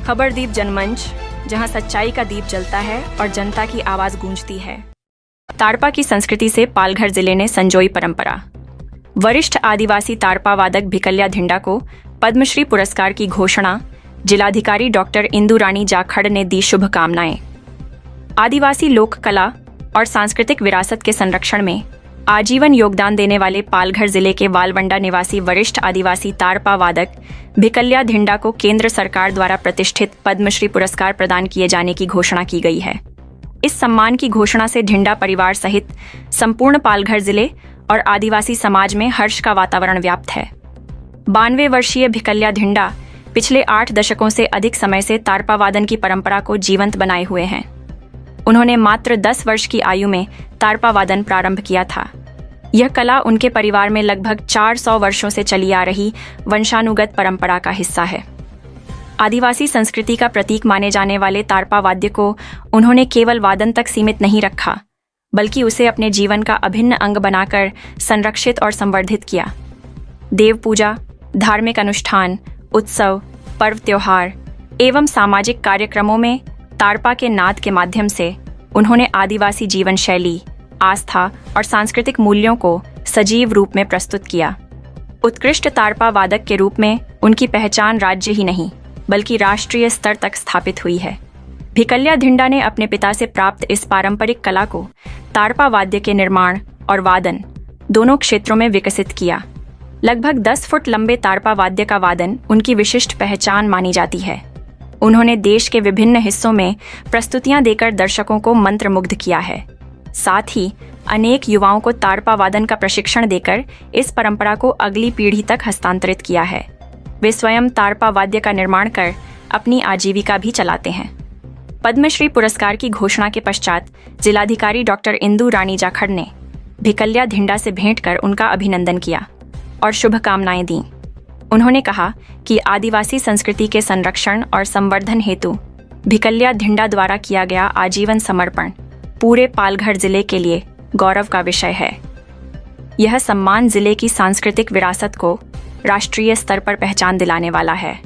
खबरदीप जनमंच, जहां सच्चाई का दीप जलता है और जनता की आवाज गूंजती है। तारपा की संस्कृति से पालघर जिले ने संजोई परंपरा। वरिष्ठ आदिवासी तारपा वादक भिकल्या धिंडा को पद्मश्री पुरस्कार की घोषणा। जिलाधिकारी डॉक्टर इंदु रानी जाखड़ ने दी शुभकामनाएं। आदिवासी लोक कला और सांस्कृतिक विरासत के संरक्षण में आजीवन योगदान देने वाले पालघर जिले के वालवंडा निवासी वरिष्ठ आदिवासी तारपा वादक भिकल्या धिंडा को केंद्र सरकार द्वारा प्रतिष्ठित पद्मश्री पुरस्कार प्रदान किए जाने की घोषणा की गई है। इस सम्मान की घोषणा से धिंडा परिवार सहित संपूर्ण पालघर जिले और आदिवासी समाज में हर्ष का वातावरण व्याप्त है। 92 वर्षीय भिकल्या धिंडा पिछले 8 दशकों से अधिक समय से तारपा वादन की परंपरा को जीवंत बनाए हुए हैं। उन्होंने मात्र 10 वर्ष की आयु में तारपा वादन प्रारंभ किया था। यह कला उनके परिवार में लगभग 400 वर्षों से चली आ रही वंशानुगत परंपरा का हिस्सा है। आदिवासी संस्कृति का प्रतीक माने जाने वाले तारपा वाद्य को उन्होंने केवल वादन तक सीमित नहीं रखा, बल्कि उसे अपने जीवन का अभिन्न अंग बनाकर संरक्षित और संवर्धित किया। देव पूजा, धार्मिक अनुष्ठान, उत्सव, पर्व त्योहार एवं सामाजिक कार्यक्रमों में तारपा के नाद के माध्यम से उन्होंने आदिवासी जीवन शैली, आस्था और सांस्कृतिक मूल्यों को सजीव रूप में प्रस्तुत किया। उत्कृष्ट तारपा वादक के रूप में उनकी पहचान राज्य ही नहीं बल्कि राष्ट्रीय स्तर तक स्थापित हुई है। भिकल्या धिंडा ने अपने पिता से प्राप्त इस पारंपरिक कला को तारपा वाद्य के निर्माण और वादन दोनों क्षेत्रों में विकसित किया। लगभग 10 फुट लंबे तारपा वाद्य का वादन उनकी विशिष्ट पहचान मानी जाती है। उन्होंने देश के विभिन्न हिस्सों में प्रस्तुतियां देकर दर्शकों को मंत्रमुग्ध किया है। साथ ही अनेक युवाओं को तारपा वादन का प्रशिक्षण देकर इस परंपरा को अगली पीढ़ी तक हस्तांतरित किया है। वे स्वयं तारपा वाद्य का निर्माण कर अपनी आजीविका भी चलाते हैं। पद्मश्री पुरस्कार की घोषणा के पश्चात जिलाधिकारी डॉक्टर इंदु रानी जाखड़ ने भिकल्या धिंडा से भेंट कर उनका अभिनंदन किया और शुभकामनाएं दी। उन्होंने कहा कि आदिवासी संस्कृति के संरक्षण और संवर्धन हेतु भिकल्या धिंडा द्वारा किया गया आजीवन समर्पण पूरे पालघर जिले के लिए गौरव का विषय है। यह सम्मान जिले की सांस्कृतिक विरासत को राष्ट्रीय स्तर पर पहचान दिलाने वाला है।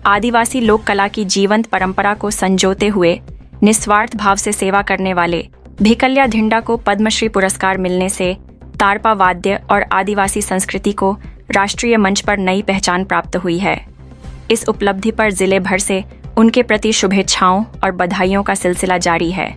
आदिवासी लोक कला की जीवंत परंपरा को संजोते हुए निस्वार्थ भाव से सेवा करने वाले भिकल्या धिंडा को पद्मश्री पुरस्कार मिलने से तारपा वाद्य और आदिवासी संस्कृति को राष्ट्रीय मंच पर नई पहचान प्राप्त हुई है। इस उपलब्धि पर जिले भर से उनके प्रति शुभेच्छाओं और बधाइयों का सिलसिला जारी है।